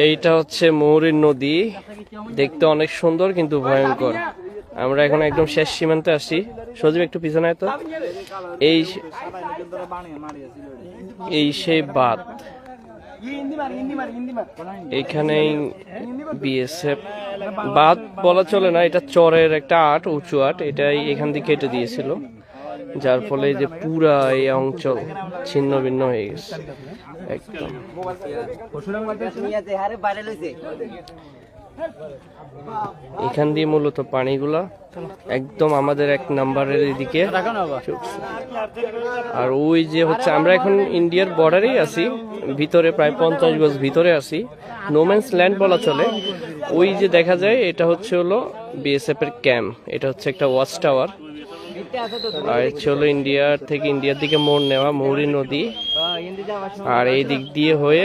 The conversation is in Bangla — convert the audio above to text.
এইটা হচ্ছে মৌরির নদী, দেখতে অনেক সুন্দর কিন্তু ভয়ঙ্কর। আমরা এখন একদম শেষ সীমান্তে আসি। সজীব একটু পিছনে আয় তো। এই সেই বাঁধ, এখানেই বিএসএফ বাঁধ বলা চলে না, এটা চরের একটা আট, উঁচু আট, এটাই এখান থেকে কেটে দিয়েছিল, যার ফলে যে পুরা এই অঞ্চল ছিন্ন ভিন্ন হয়ে গেছে একদম। এখান দিয়ে মূলত পানিগুলা একদম আমাদের 1 নম্বরের এদিকে, আর ওই যে হচ্ছে আমরা এখন ইন্ডিয়ার বর্ডারেই আছি, ভিতরে প্রায় 50 গজ ভিতরে আছি, নোম্যান্স ল্যান্ড বলা চলে। ওই যে দেখা যায় এটা হচ্ছে হলো বিএসএফ এর ক্যাম্প, এটা হচ্ছে একটা ওয়াচ টাওয়ার। আর হলো ইন্ডিয়ার দিকে মোড় নেওয়া মৌরি নদী, আর এই দিক দিয়ে হয়ে